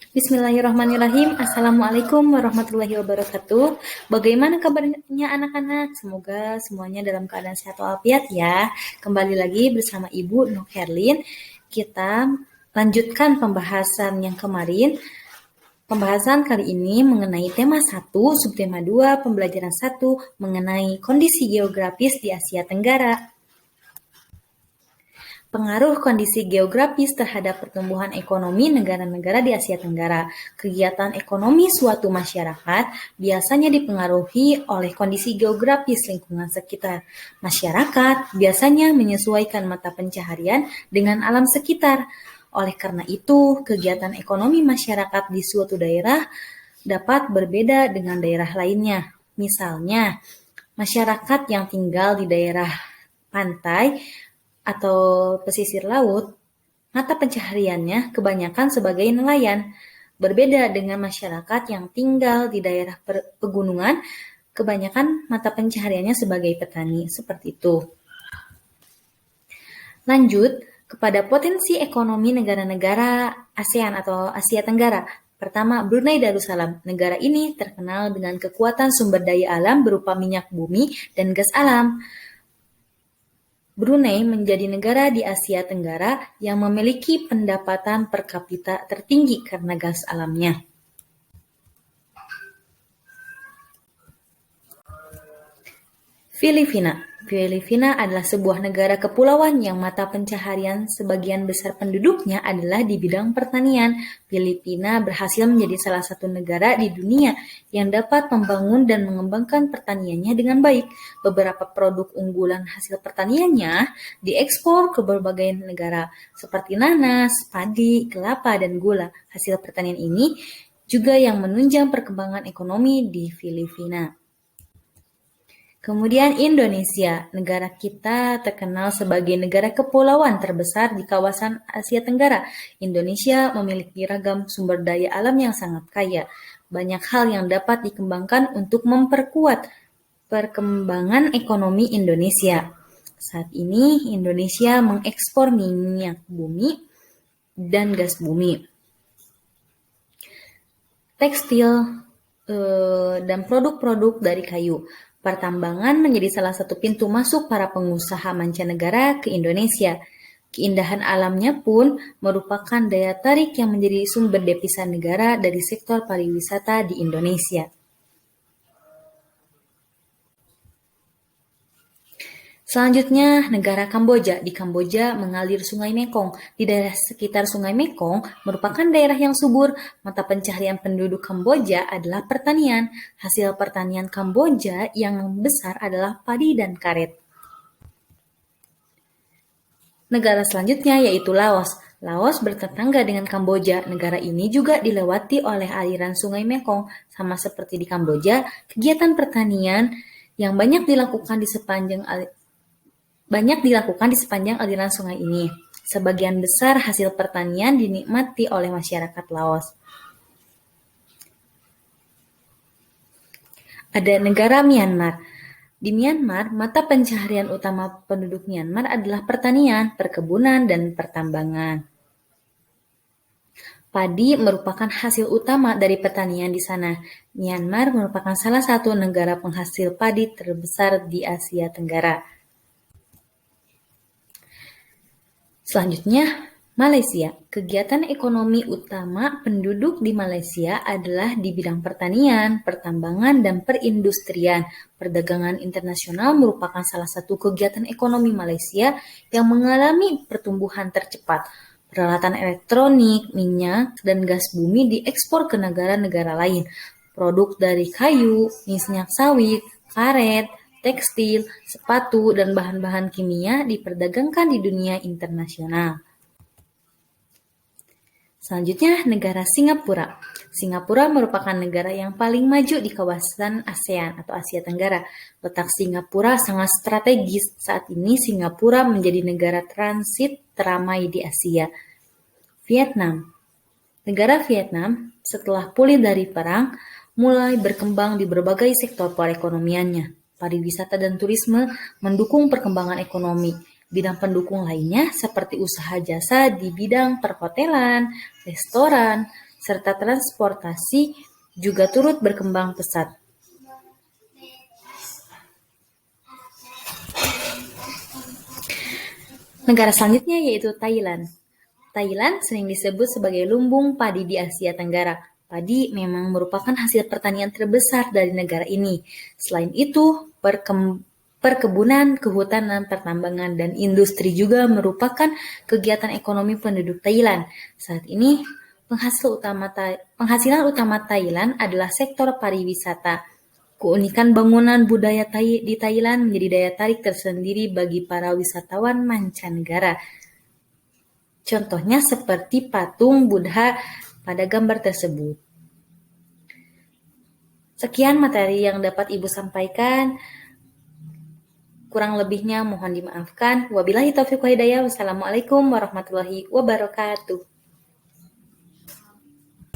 Bismillahirrahmanirrahim. Assalamualaikum warahmatullahi wabarakatuh. Bagaimana kabarnya anak-anak? Semoga semuanya dalam keadaan sehat walafiat ya. Kembali lagi bersama Ibu Nur Herlin. Kita lanjutkan pembahasan yang kemarin. Pembahasan kali ini mengenai tema 1, subtema 2, pembelajaran 1 mengenai kondisi geografis di Asia Tenggara. Pengaruh kondisi geografis terhadap pertumbuhan ekonomi negara-negara di Asia Tenggara. Kegiatan ekonomi suatu masyarakat biasanya dipengaruhi oleh kondisi geografis lingkungan sekitar. Masyarakat biasanya menyesuaikan mata pencaharian dengan alam sekitar. Oleh karena itu, kegiatan ekonomi masyarakat di suatu daerah dapat berbeda dengan daerah lainnya. Misalnya, masyarakat yang tinggal di daerah pantai atau pesisir laut, mata pencahariannya kebanyakan sebagai nelayan. Berbeda dengan masyarakat yang tinggal di daerah pegunungan, kebanyakan mata pencahariannya sebagai petani, seperti itu. Lanjut kepada potensi ekonomi negara-negara ASEAN atau Asia Tenggara. Pertama, Brunei Darussalam. Negara ini terkenal dengan kekuatan sumber daya alam berupa minyak bumi dan gas alam. Brunei menjadi negara di Asia Tenggara yang memiliki pendapatan per kapita tertinggi karena gas alamnya. Filipina. Filipina adalah sebuah negara kepulauan yang mata pencaharian sebagian besar penduduknya adalah di bidang pertanian. Filipina berhasil menjadi salah satu negara di dunia yang dapat membangun dan mengembangkan pertaniannya dengan baik. Beberapa produk unggulan hasil pertaniannya diekspor ke berbagai negara seperti nanas, padi, kelapa, dan gula. Hasil pertanian ini juga yang menunjang perkembangan ekonomi di Filipina. Kemudian Indonesia, negara kita terkenal sebagai negara kepulauan terbesar di kawasan Asia Tenggara. Indonesia memiliki ragam sumber daya alam yang sangat kaya. Banyak hal yang dapat dikembangkan untuk memperkuat perkembangan ekonomi Indonesia. Saat ini Indonesia mengekspor minyak bumi dan gas bumi. Tekstil dan produk-produk dari kayu. Pertambangan menjadi salah satu pintu masuk para pengusaha mancanegara ke Indonesia. Keindahan alamnya pun merupakan daya tarik yang menjadi sumber devisa negara dari sektor pariwisata di Indonesia. Selanjutnya, negara Kamboja. Di Kamboja mengalir Sungai Mekong. Di daerah sekitar Sungai Mekong merupakan daerah yang subur. Mata pencaharian penduduk Kamboja adalah pertanian. Hasil pertanian Kamboja yang besar adalah padi dan karet. Negara selanjutnya yaitu Laos. Laos bertetangga dengan Kamboja. Negara ini juga dilewati oleh aliran Sungai Mekong. Sama seperti di Kamboja, kegiatan pertanian yang banyak dilakukan di sepanjang aliran sungai ini. Sebagian besar hasil pertanian dinikmati oleh masyarakat Laos. Ada negara Myanmar. Di Myanmar, mata pencaharian utama penduduk Myanmar adalah pertanian, perkebunan, dan pertambangan. Padi merupakan hasil utama dari pertanian di sana. Myanmar merupakan salah satu negara penghasil padi terbesar di Asia Tenggara. Selanjutnya, Malaysia. Kegiatan ekonomi utama penduduk di Malaysia adalah di bidang pertanian, pertambangan, dan perindustrian. Perdagangan internasional merupakan salah satu kegiatan ekonomi Malaysia yang mengalami pertumbuhan tercepat. Peralatan elektronik, minyak, dan gas bumi diekspor ke negara-negara lain. Produk dari kayu, minyak sawit, karet, tekstil, sepatu, dan bahan-bahan kimia diperdagangkan di dunia internasional. Selanjutnya, negara Singapura. Singapura merupakan negara yang paling maju di kawasan ASEAN atau Asia Tenggara. Letak Singapura sangat strategis. Saat ini Singapura menjadi negara transit teramai di Asia. Vietnam. Negara Vietnam setelah pulih dari perang mulai berkembang di berbagai sektor perekonomiannya. Pariwisata dan turisme mendukung perkembangan ekonomi. Bidang pendukung lainnya seperti usaha jasa di bidang perhotelan, restoran, serta transportasi juga turut berkembang pesat. Negara selanjutnya yaitu Thailand. Thailand sering disebut sebagai lumbung padi di Asia Tenggara. Padi memang merupakan hasil pertanian terbesar dari negara ini. Selain itu, perkebunan, kehutanan, pertambangan, dan industri juga merupakan kegiatan ekonomi penduduk Thailand. Saat ini, penghasilan utama Thailand adalah sektor pariwisata. Keunikan bangunan budaya di Thailand menjadi daya tarik tersendiri bagi para wisatawan mancanegara. Contohnya seperti patung Buddha pada gambar tersebut. Sekian materi yang dapat Ibu sampaikan. Kurang lebihnya mohon dimaafkan. Wabillahi taufiq wal hidayah. Wassalamualaikum warahmatullahi wabarakatuh.